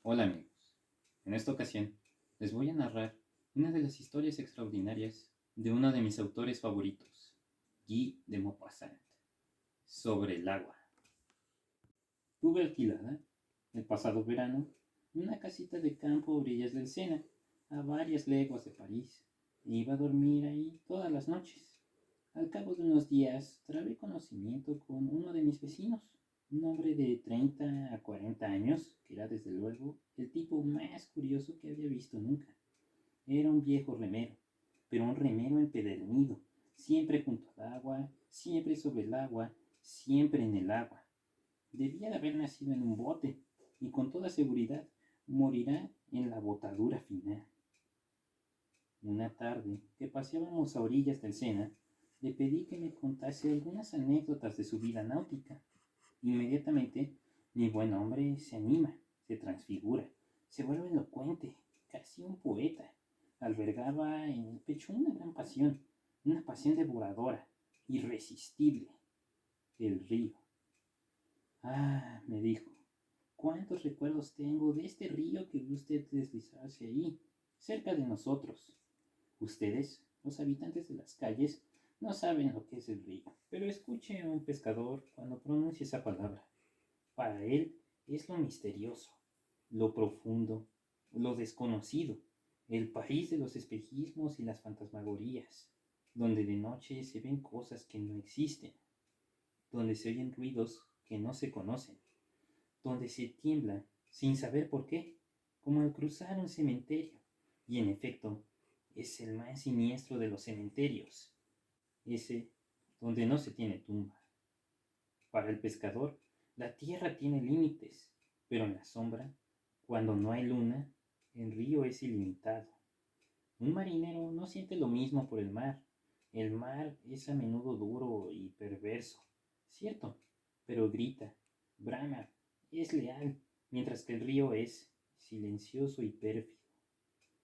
Hola amigos, en esta ocasión les voy a narrar una de las historias extraordinarias de uno de mis autores favoritos, Guy de Maupassant, sobre el agua. Tuve alquilada, el pasado verano, una casita de campo a orillas del Sena, a varias leguas de París, e iba a dormir ahí todas las noches. Al cabo de unos días, trabé conocimiento con uno de mis vecinos, un hombre de 30 a 40 años, que era desde luego el tipo más curioso que había visto nunca. Era un viejo remero, pero un remero empedernido, siempre junto al agua, siempre sobre el agua, siempre en el agua. Debía de haber nacido en un bote, y con toda seguridad morirá en la botadura final. Una tarde que paseábamos a orillas del Sena, le pedí que me contase algunas anécdotas de su vida náutica. Inmediatamente, mi buen hombre se anima, se transfigura, se vuelve elocuente, casi un poeta. Albergaba en el pecho una pasión devoradora, irresistible, el río. Ah, me dijo, cuántos recuerdos tengo de este río que vio usted deslizarse ahí, cerca de nosotros. Ustedes, los habitantes de las calles, no saben lo que es el río, pero escuche a un pescador cuando pronuncia esa palabra. Para él es lo misterioso, lo profundo, lo desconocido, el país de los espejismos y las fantasmagorías, donde de noche se ven cosas que no existen, donde se oyen ruidos que no se conocen, donde se tiembla sin saber por qué, como al cruzar un cementerio. Y en efecto, es el más siniestro de los cementerios, ese donde no se tiene tumba. Para el pescador, la tierra tiene límites, pero en la sombra, cuando no hay luna, el río es ilimitado. Un marinero no siente lo mismo por el mar. El mar es a menudo duro y perverso, cierto, pero grita, brama, es leal, mientras que el río es silencioso y pérfido.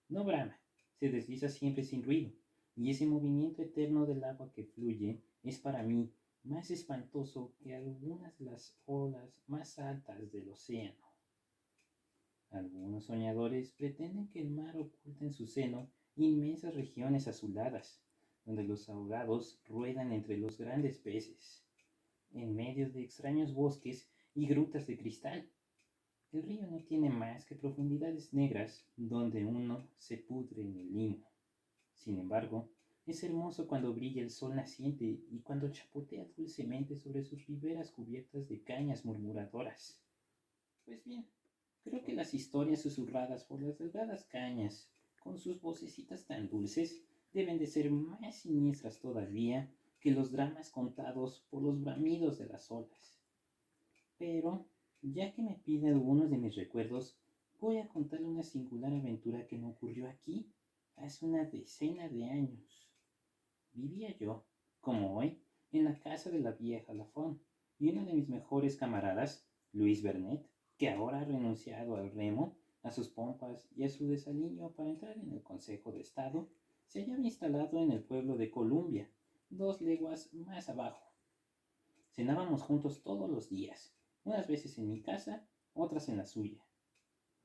No brama, se desliza siempre sin ruido, y ese movimiento eterno del agua que fluye es para mí más espantoso que algunas de las olas más altas del océano. Algunos soñadores pretenden que el mar oculta en su seno inmensas regiones azuladas, donde los ahogados ruedan entre los grandes peces, en medio de extraños bosques y grutas de cristal. El río no tiene más que profundidades negras donde uno se pudre en el limo. Sin embargo, es hermoso cuando brilla el sol naciente y cuando chapotea dulcemente sobre sus riberas cubiertas de cañas murmuradoras. Pues bien, creo que las historias susurradas por las delgadas cañas, con sus vocecitas tan dulces, deben de ser más siniestras todavía que los dramas contados por los bramidos de las olas. Pero, ya que me pide algunos de mis recuerdos, voy a contarle una singular aventura que me ocurrió aquí hace una decena de años. Vivía yo, como hoy, en la casa de la vieja Lafon, y uno de mis mejores camaradas, Luis Bernet, que ahora ha renunciado al remo, a sus pompas y a su desaliño para entrar en el Consejo de Estado, se hallaba instalado en el pueblo de Columbia, 2 leguas más abajo. Cenábamos juntos todos los días, unas veces en mi casa, otras en la suya.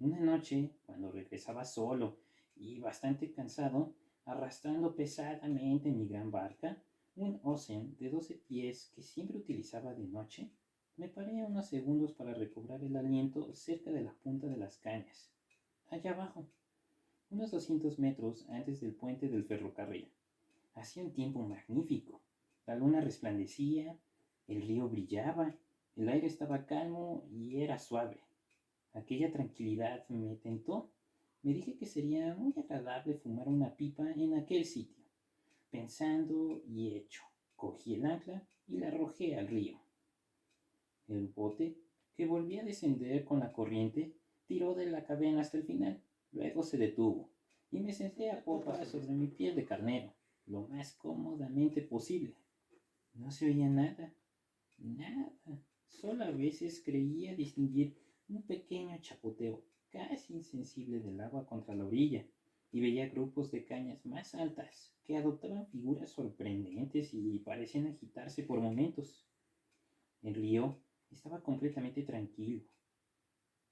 Una noche, cuando regresaba solo y bastante cansado, arrastrando pesadamente mi gran barca, un osen de 12 pies que siempre utilizaba de noche, me paré unos segundos para recobrar el aliento cerca de la punta de las cañas, allá abajo, unos 200 metros antes del puente del ferrocarril. Hacía un tiempo magnífico. La luna resplandecía, el río brillaba, el aire estaba calmo y era suave. Aquella tranquilidad me tentó. Me dije que sería muy agradable fumar una pipa en aquel sitio. Pensando y hecho, cogí el ancla y la arrojé al río. El bote, que volvía a descender con la corriente, tiró de la cadena hasta el final. Luego se detuvo y me senté a popa sobre mi piel de carnero, lo más cómodamente posible. No se oía nada, nada. Solo a veces creía distinguir un pequeño chapoteo casi insensible del agua contra la orilla, y veía grupos de cañas más altas que adoptaban figuras sorprendentes y parecían agitarse por momentos. El río estaba completamente tranquilo.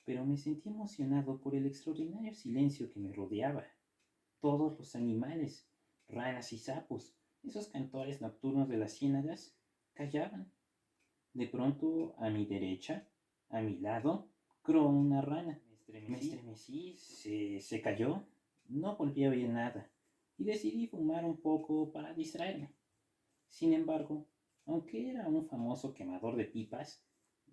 pero me sentí emocionado por el extraordinario silencio que me rodeaba. Todos los animales, ranas y sapos, esos cantores nocturnos de las ciénagas, callaban. De pronto, a mi derecha, a mi lado, croó una rana. Me estremecí, se cayó, no volví a oír nada y decidí fumar un poco para distraerme. Sin embargo, aunque era un famoso quemador de pipas,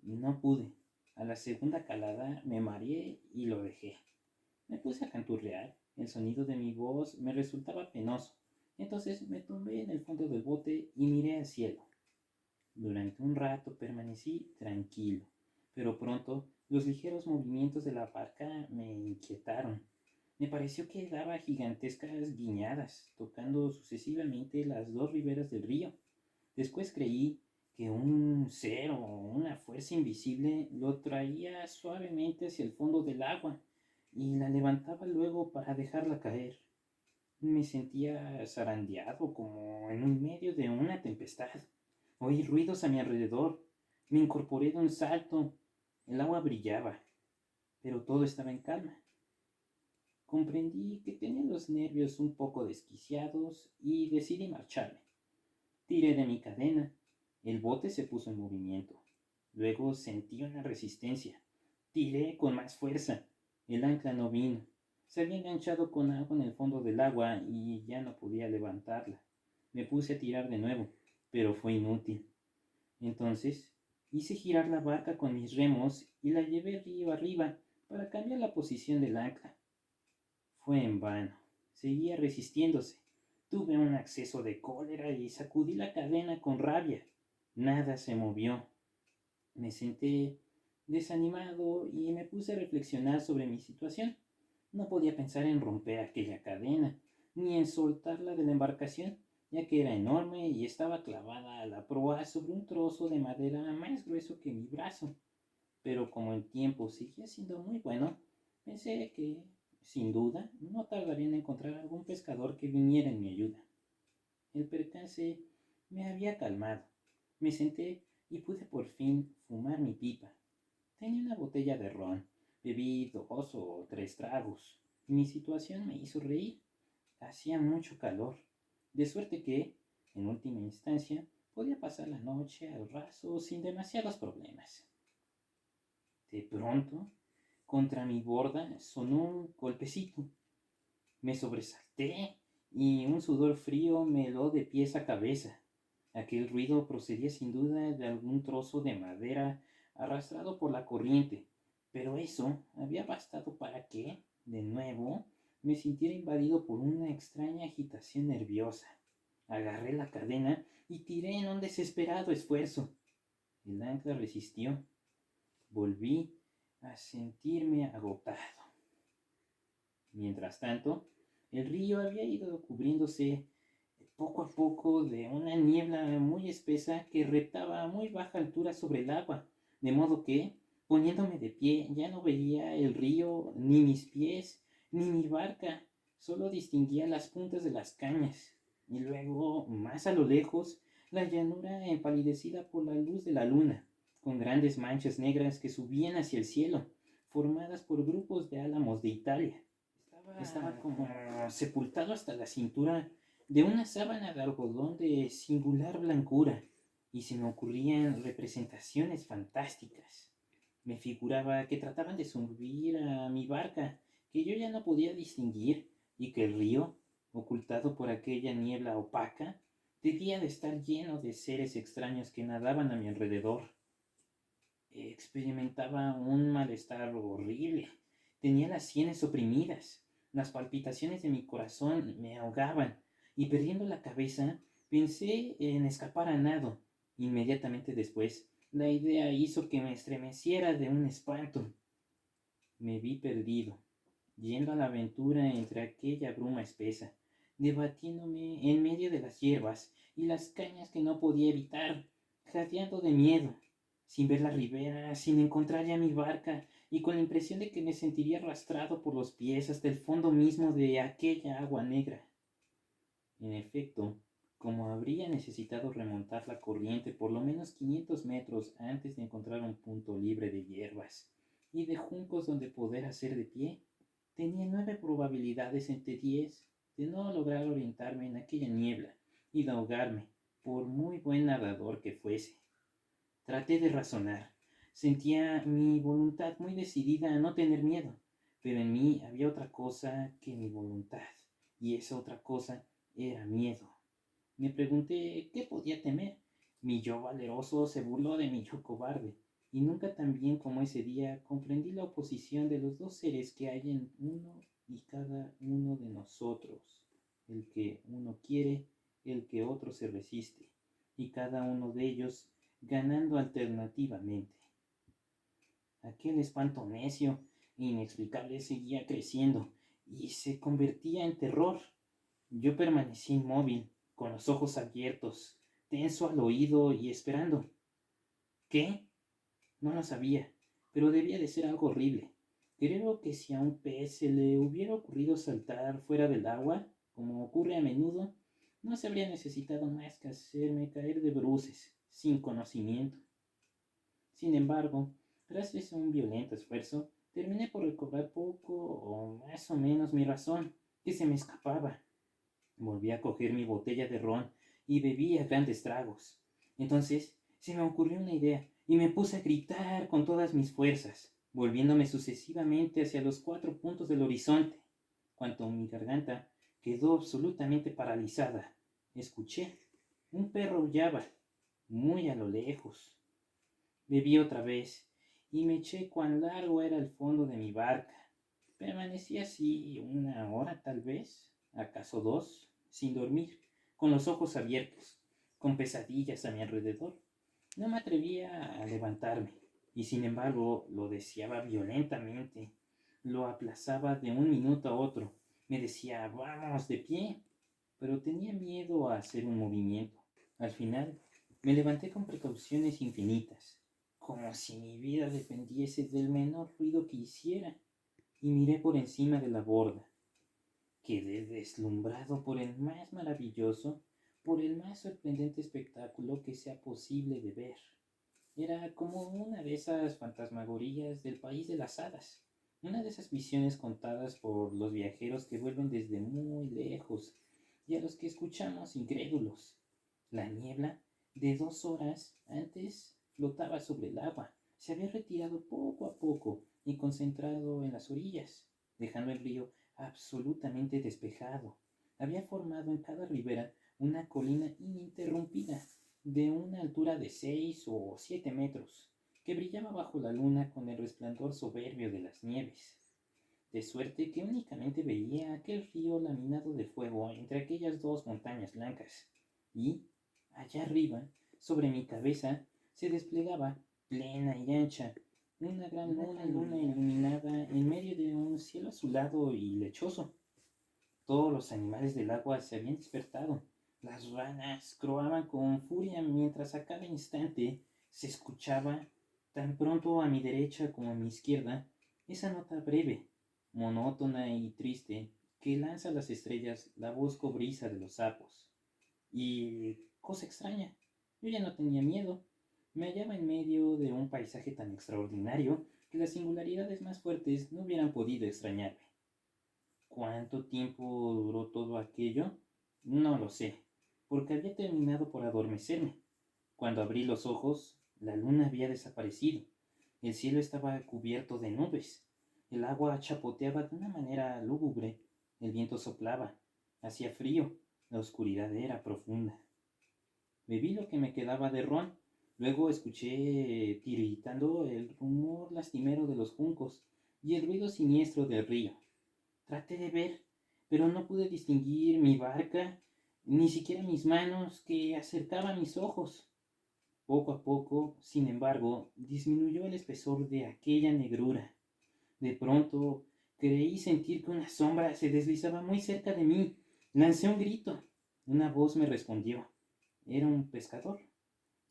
no pude. A la segunda calada me mareé y lo dejé. Me puse a canturrear. El sonido de mi voz me resultaba penoso. Entonces me tumbé en el fondo del bote y miré al cielo. Durante un rato permanecí tranquilo, pero pronto los ligeros movimientos de la barca me inquietaron. Me pareció que daba gigantescas guiñadas, tocando sucesivamente las dos riberas del río. Después creí que un ser o una fuerza invisible lo traía suavemente hacia el fondo del agua y la levantaba luego para dejarla caer. Me sentía zarandeado como en un medio de una tempestad. Oí ruidos a mi alrededor. Me incorporé de un salto. El agua brillaba, pero todo estaba en calma. Comprendí que tenía los nervios un poco desquiciados y decidí marcharme. Tiré de mi cadena. El bote se puso en movimiento. Luego sentí una resistencia. Tiré con más fuerza. El ancla no vino. Se había enganchado con algo en el fondo del agua y ya no podía levantarla. Me puse a tirar de nuevo, pero fue inútil. Entonces hice girar la barca con mis remos y la llevé río arriba para cambiar la posición del ancla. Fue en vano. Seguía resistiéndose. Tuve un acceso de cólera y sacudí la cadena con rabia. Nada se movió. Me senté desanimado y me puse a reflexionar sobre mi situación. No podía pensar en romper aquella cadena, ni en soltarla de la embarcación, ya que era enorme y estaba clavada a la proa sobre un trozo de madera más grueso que mi brazo. Pero como el tiempo seguía siendo muy bueno, pensé que, sin duda, no tardaría en encontrar algún pescador que viniera en mi ayuda. El percance me había calmado. Me senté y pude por fin fumar mi pipa. Tenía una botella de ron. Bebí 2 o 3 tragos. Mi situación me hizo reír. Hacía mucho calor. De suerte que, en última instancia, podía pasar la noche al raso sin demasiados problemas. De pronto, contra mi borda sonó un golpecito. Me sobresalté y un sudor frío me heló de pies a cabeza. Aquel ruido procedía sin duda de algún trozo de madera arrastrado por la corriente, pero eso había bastado para que, de nuevo, me sintiera invadido por una extraña agitación nerviosa. Agarré la cadena y tiré en un desesperado esfuerzo. El ancla resistió. Volví a sentirme agotado. Mientras tanto, el río había ido cubriéndose poco a poco de una niebla muy espesa que reptaba a muy baja altura sobre el agua, de modo que, poniéndome de pie, ya no veía el río, ni mis pies, ni mi barca, solo distinguía las puntas de las cañas, y luego, más a lo lejos, la llanura empalidecida por la luz de la luna, con grandes manchas negras que subían hacia el cielo, formadas por grupos de álamos de Italia. Estaba como sepultado hasta la cintura de una sábana de algodón de singular blancura, y se me ocurrían representaciones fantásticas. Me figuraba que trataban de subir a mi barca, que yo ya no podía distinguir, y que el río, ocultado por aquella niebla opaca, debía de estar lleno de seres extraños que nadaban a mi alrededor. Experimentaba un malestar horrible. Tenía las sienes oprimidas. Las palpitaciones de mi corazón me ahogaban y perdiendo la cabeza pensé en escapar a nado. Inmediatamente después, la idea hizo que me estremeciera de un espanto. Me vi perdido, yendo a la aventura entre aquella bruma espesa, debatiéndome en medio de las hierbas y las cañas que no podía evitar, jadeando de miedo, sin ver la ribera, sin encontrar ya mi barca y con la impresión de que me sentiría arrastrado por los pies hasta el fondo mismo de aquella agua negra. En efecto, como habría necesitado remontar la corriente por lo menos 500 metros antes de encontrar un punto libre de hierbas, y de juncos donde poder hacer de pie. Tenía 9 probabilidades entre 10 de no lograr orientarme en aquella niebla y de ahogarme, por muy buen nadador que fuese. Traté de razonar. Sentía mi voluntad muy decidida a no tener miedo, pero en mí había otra cosa que mi voluntad, y esa otra cosa era miedo. Me pregunté qué podía temer. Mi yo valeroso se burló de mi yo cobarde, y nunca tan bien como ese día comprendí la oposición de los dos seres que hay en uno y cada uno de nosotros, el que uno quiere, el que otro se resiste, y cada uno de ellos ganando alternativamente. Aquel espanto necio e inexplicable seguía creciendo y se convertía en terror. Yo permanecí inmóvil, con los ojos abiertos, tenso al oído y esperando. ¿Qué? No lo sabía, pero debía de ser algo horrible. Creo que si a un pez se le hubiera ocurrido saltar fuera del agua, como ocurre a menudo, no se habría necesitado más que hacerme caer de bruces, sin conocimiento. Sin embargo, gracias a un violento esfuerzo, terminé por recobrar poco o más o menos mi razón, que se me escapaba. Volví a coger mi botella de ron y bebí a grandes tragos. Entonces se me ocurrió una idea y me puse a gritar con todas mis fuerzas, volviéndome sucesivamente hacia los 4 puntos del horizonte. Cuanto mi garganta quedó absolutamente paralizada, escuché un perro aullaba muy a lo lejos. Bebí otra vez y me eché cuán largo era el fondo de mi barca. Permanecí así 1 hora tal vez, acaso 2, sin dormir, con los ojos abiertos, con pesadillas a mi alrededor. No me atrevía a levantarme, y sin embargo lo deseaba violentamente. Lo aplazaba de un minuto a otro. Me decía, vamos, de pie, pero tenía miedo a hacer un movimiento. Al final, me levanté con precauciones infinitas, como si mi vida dependiese del menor ruido que hiciera, y miré por encima de la borda. Quedé deslumbrado por el más maravilloso, por el más sorprendente espectáculo que sea posible de ver. Era como una de esas fantasmagorías del país de las hadas, una de esas visiones contadas por los viajeros que vuelven desde muy lejos y a los que escuchamos incrédulos. La niebla de 2 horas antes flotaba sobre el agua, se había retirado poco a poco y concentrado en las orillas, dejando el río absolutamente despejado. Había formado en cada ribera una colina ininterrumpida de una altura de 6 o 7 metros, que brillaba bajo la luna con el resplandor soberbio de las nieves, de suerte que únicamente veía aquel río laminado de fuego entre aquellas 2 montañas blancas, y, allá arriba, sobre mi cabeza, se desplegaba, plena y ancha, una gran luna iluminada en medio de un cielo azulado y lechoso. Todos los animales del agua se habían despertado. Las ranas croaban con furia mientras a cada instante se escuchaba, tan pronto a mi derecha como a mi izquierda, esa nota breve, monótona y triste que lanza a las estrellas la voz cobriza de los sapos. Y, cosa extraña, yo ya no tenía miedo. Me hallaba en medio de un paisaje tan extraordinario que las singularidades más fuertes no hubieran podido extrañarme. ¿Cuánto tiempo duró todo aquello? No lo sé, porque había terminado por adormecerme. Cuando abrí los ojos, la luna había desaparecido. El cielo estaba cubierto de nubes. El agua chapoteaba de una manera lúgubre. El viento soplaba. Hacía frío. La oscuridad era profunda. Bebí lo que me quedaba de ron. Luego escuché tiritando el rumor lastimero de los juncos y el ruido siniestro del río. Traté de ver, pero no pude distinguir mi barca, ni siquiera mis manos que acercaban mis ojos. Poco a poco, sin embargo, disminuyó el espesor de aquella negrura. De pronto, creí sentir que una sombra se deslizaba muy cerca de mí. Lancé un grito. Una voz me respondió. Era un pescador.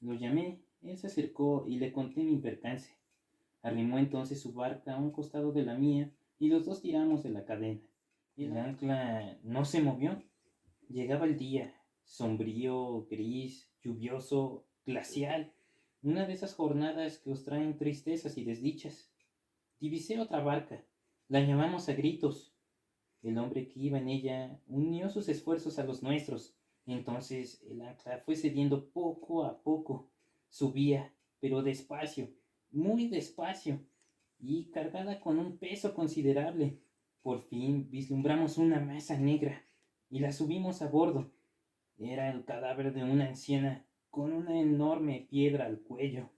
Lo llamé, él se acercó y le conté mi percance. Arrimó entonces su barca a un costado de la mía y los dos tiramos de la cadena. El ancla no se movió. Llegaba el día, sombrío, gris, lluvioso, glacial, una de esas jornadas que os traen tristezas y desdichas. Divisé otra barca. La llamamos a gritos. El hombre que iba en ella unió sus esfuerzos a los nuestros. Entonces el ancla fue cediendo poco a poco. Subía, pero despacio, muy despacio, y cargada con un peso considerable. Por fin vislumbramos una masa negra y la subimos a bordo. Era el cadáver de una anciana con una enorme piedra al cuello.